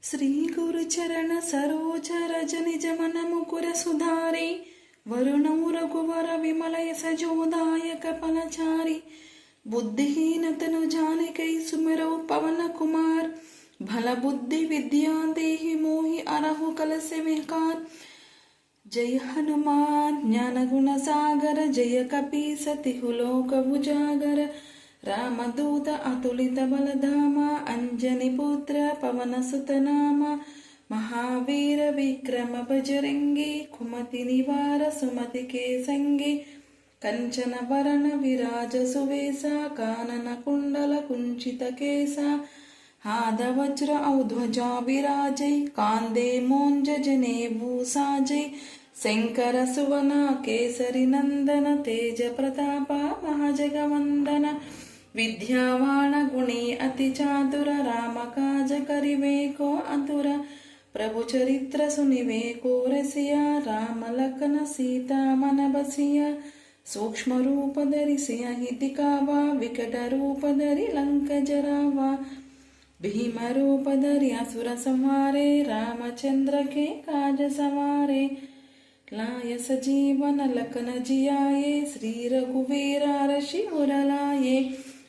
శ్రీ గురుచరణ సరోజ రజ నిజ మన ముకుర సుధారి వరుణౌ రఘువర విమలయ సజోదాయక ఫలచారి బుద్ధిహీనతను జానికై సుమిరౌ పవన కుమార్ భల బుద్ధి విద్యా దేహి మోహి అరహు కలసి వికార్ జయ హనుమాన్ జ్ఞాన గుణ సాగర జయ కపీ సతిహులోక భుజాగర రామదూత అతులిత బలధామ అంజని పుత్ర పవన సుతనామ మహావీర విక్రమ బజరంగి కుమతి నివార సుమతి కేసంగి కంచన వరణ విరాజ సువేశ కానన కుండల కుంచిత కేశ हादवज्र औध्वजा विराजै कांदे मोंज जने भूसाजै शंकर सुवन केसरी नंदन तेज प्रताप महाजगवंदन विद्यावान गुणी अति चातुर राम काज करिवे को अतुर प्रभु चरित्र सुनिवे को रसिया राम लखन सीता मन बसिया सूक्ष्म रूप धरि सिया हिति कावा विकट रूप धरि लंक जरावा भीम रूप धरि असुर संहारे रामचंद्र के काज सवारे लाय सजीवन लखन जियाए श्री रघुवीर ऋषि उरलाए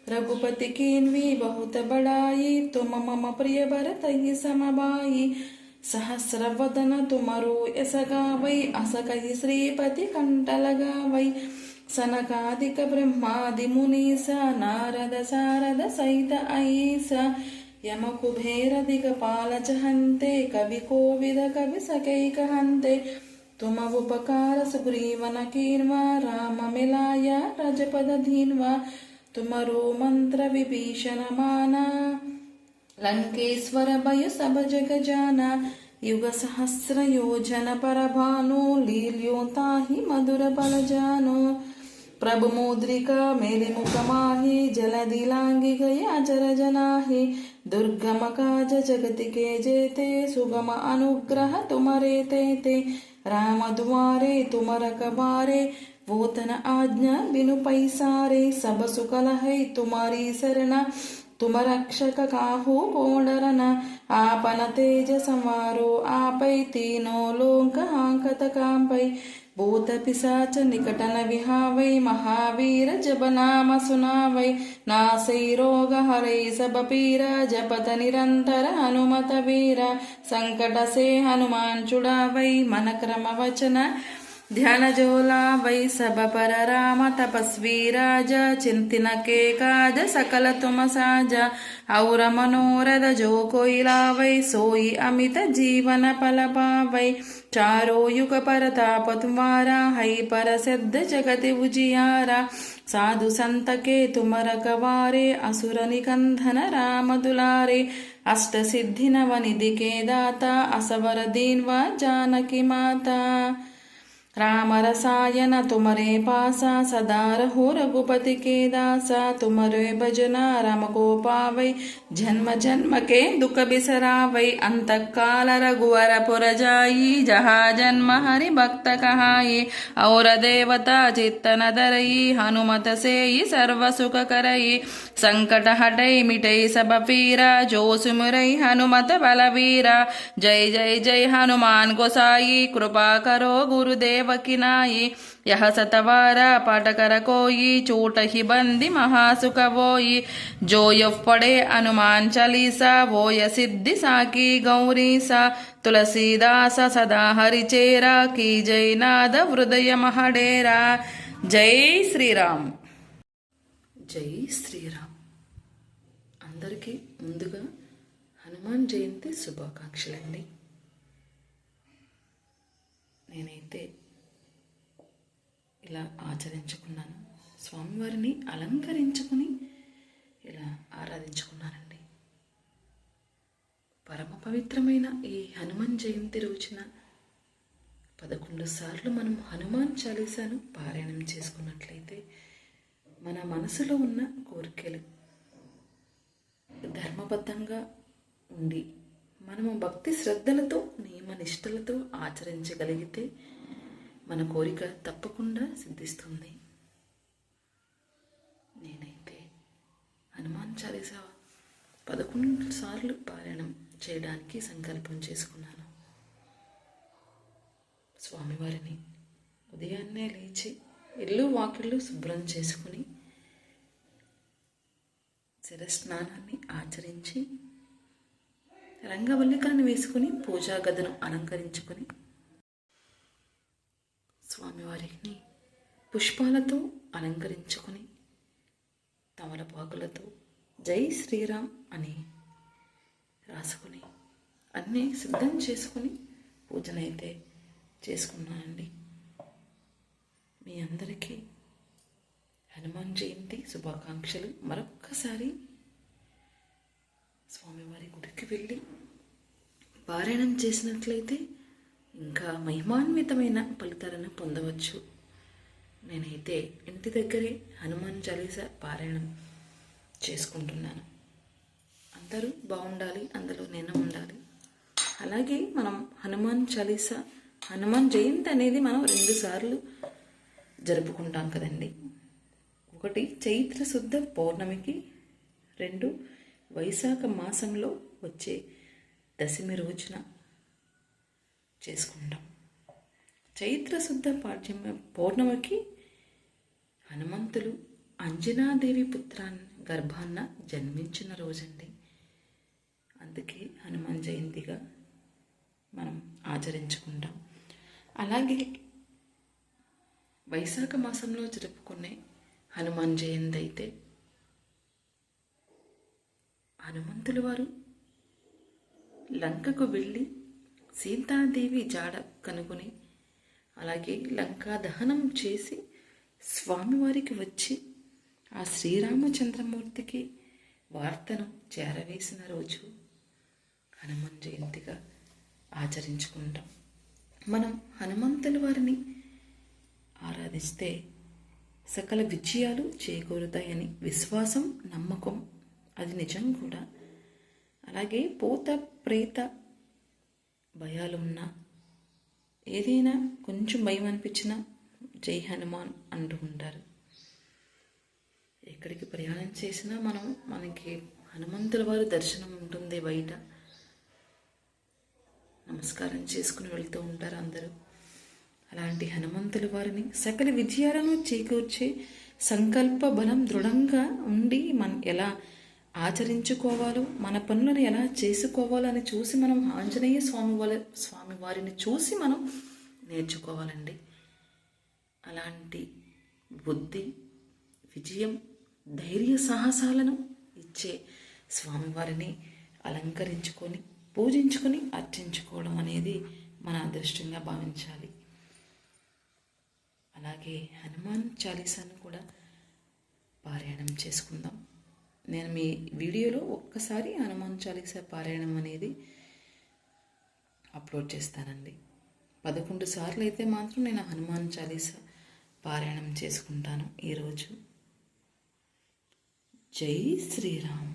रघुपति कीन्वी बहुत बड़ाई तुम मम प्रिय भरत ही समबाई सहस्र वदन तुमरो यस गावै अस कहि श्रीपति कंठ लगावै सनकादिक ब्रह्मादि मुनीसा नारद सारद सहित ऐसा यम कुबेर दिगपाल चहन्ते कवि कोविद कवि सकैक हन्ते तुम उपकार सुग्रीवन कीन्वा राम मिलाया रजपद धीन्वा तुमरो मंत्र विभीषण माना लंकेश्वर भय सब जग जाना युग सहस्र योजन पर भानु लील्यो ताहि मधुर बल जानो प्रभु मुद्रिका मेरे मुख माहि जलधि लांघि गया जर जनाहि दुर्गम काज जगति के जेते सुगम अनुग्रह तुमरे तेते राम दुआरे तुम रखबारे वोतन आज्ञा बिनु पैसारे सब सुकल है तुम्हारी शरणा तुम रक्षक काहू को डरना आपन तेज संवारो आपै तीनों लोक हांकत कांपै भूत पिशाच निकट न विहावै महावीर जब नाम सुनावै नासै रोग हरै सब पीरा जपत निरंतर हनुमत वीरा संकट से हनुमान छुड़ावै मन क्रम वचन ध्यान जोला वै सब पर राम तपस्वी राजा चिंतिन के काज सकल तुम साजा और मनोरथ जो कोई लावै सोई अमित जीवन पल पावै चारो युग परताप तुम्हारा है पर सिद्ध जगति उजियारा साधु संत के तुम रखवारे असुर निकंधन राम दुलारे अष्ट सिद्धि नव निधि के दाता असवर दीनवा जानकी माता राम रसायन तुमरे पासा सदा रहो रघुपति के दासा तुमरे भजना राम को पावै जन्म जन्म के दुख बिसरावै अंत काल रघुवर पुर जाई जहाँ जन्म हरि भक्त कहाई और देवता चित्तन धरई हनुमत से सर्व सुख करई संकट हटै मिटै सब पीरा जो सुमिरै हनुमत बलवीरा जय जय जय हनुमान गोसाई कृपा करो गुरुदेव की नाई यह सतवारा पाठ कर कोई चोट ही बंदी महासुख वोई जो यफ पढ़े हनुमान चालीसा वो य सिद्धि साकी गौरी सा तुलसीदास सदा हरिचेरा की जय नाद हृदय महडेरा जय శ్రీరామ్ జై శ్రీరామ్ అందరికీ ముందుగా హనుమాన్ జయంతి శుభాకాంక్షలండి. నేనైతే ఇలా ఆచరించుకున్నాను, స్వామివారిని అలంకరించుకుని ఇలా ఆరాధించుకున్నానండి. పరమ పవిత్రమైన ఈ హనుమాన్ జయంతి రోజున 11 సార్లు మనం హనుమాన్ చాలీసాను పారాయణం చేసుకున్నట్లయితే మన మనసులో ఉన్న కోరికలు ధర్మబద్ధంగా ఉండి మనము భక్తి శ్రద్ధలతో నియమ నిష్టలతో ఆచరించగలిగితే మన కోరిక తప్పకుండా సిద్ధిస్తుంది. నేనైతే హనుమాన్ చాలీసా 11 సార్లు పారాయణం చేయడానికి సంకల్పం చేసుకున్నాను. స్వామివారిని ఉదయాన్నే లేచి ఇల్లు వాకిళ్ళు శుభ్రం చేసుకుని శిరస్నానాన్ని ఆచరించి రంగవల్లికలను వేసుకుని పూజా గదిను అలంకరించుకొని స్వామివారిని పుష్పాలతో అలంకరించుకొని తమలపాకులతో జై శ్రీరామ్ అని రాసుకుని అన్నీ సిద్ధం చేసుకుని పూజనైతే చేసుకున్నానండి. మీ అందరికీ హనుమాన్ జయంతి శుభాకాంక్షలు. మరొక్కసారి స్వామివారి గుడికి వెళ్ళి పారాయణం చేసినట్లయితే ఇంకా మహిమాన్వితమైన ఫలితాలను పొందవచ్చు. నేనైతే ఇంటి దగ్గరే హనుమాన్ చాలీసా పారాయణం చేసుకుంటున్నాను. అందరూ బాగుండాలి, అందులో నేను ఉండాలి. అలాగే మనం హనుమాన్ చాలీసా, హనుమాన్ జయంతి అనేది మనం 2 సార్లు జరుపుకుంటాం కదండి. 1 చైత్ర శుద్ధ పౌర్ణమికి, 2 వైశాఖ మాసంలో వచ్చే దశమి రోజున చేసుకుంటాం. చైత్ర శుద్ధ పౌర్ణమికి హనుమంతులు అంజనాదేవి గర్భాన్న జన్మించిన రోజండి. అందుకే హనుమాన్ జయంతిగా మనం ఆచరించుకుంటాం. అలాగే వైశాఖ మాసంలో జరుపుకునే హనుమాన్ జయంతి అయితే హనుమంతుల వారు లంకకు వెళ్ళి సీతాదేవి జాడ కనుగొని అలాగే లంకా దహనం చేసి స్వామివారికి వచ్చి ఆ శ్రీరామచంద్రమూర్తికి వార్తను చేరవేసిన రోజు హనుమాన్ జయంతిగా ఆచరించుకుంటాం. మనం హనుమంతుల వారిని ఆరాధిస్తే సకల విజయాలు చేకూరుతాయని విశ్వాసం, నమ్మకం. అది నిజం కూడా. అలాగే భూత ప్రేత భయాలున్నా, ఏదైనా కొంచెం భయం అనిపించినా జై హనుమాన్ అంటూ ఉంటారు. ఎక్కడికి ప్రయాణం చేసినా మనకి హనుమంతుల వారి దర్శనం ఉంటుంది. బయట నమస్కారం చేసుకుని వెళ్తూ ఉంటారు అందరూ. అలాంటి హనుమంతుల వారిని సకల విజయాలను చేకూర్చే సంకల్ప బలం దృఢంగా ఉండి మనం ఎలా ఆచరించుకోవాలో, మన పనులను ఎలా చేసుకోవాలో అని చూసి మనం ఆంజనేయ స్వామి వారిని చూసి మనం నేర్చుకోవాలండి. అలాంటి బుద్ధి, విజయం, ధైర్య సాహసాలను ఇచ్చే స్వామివారిని అలంకరించుకొని పూజించుకొని అర్చించుకోవడం అనేది మన అదృష్టంగా భావించాలి. అలాగే హనుమాన్ చాలీసాను కూడా పారాయణం చేసుకుందాం. నేను మీ వీడియోలో ఒక్కసారి హనుమాన్ చాలీసా పారాయణం అనేది అప్లోడ్ చేస్తానండి. 11 సార్లు అయితే మాత్రం నేను హనుమాన్ చాలీసా పారాయణం చేసుకుంటాను ఈరోజు. జై శ్రీరామ్.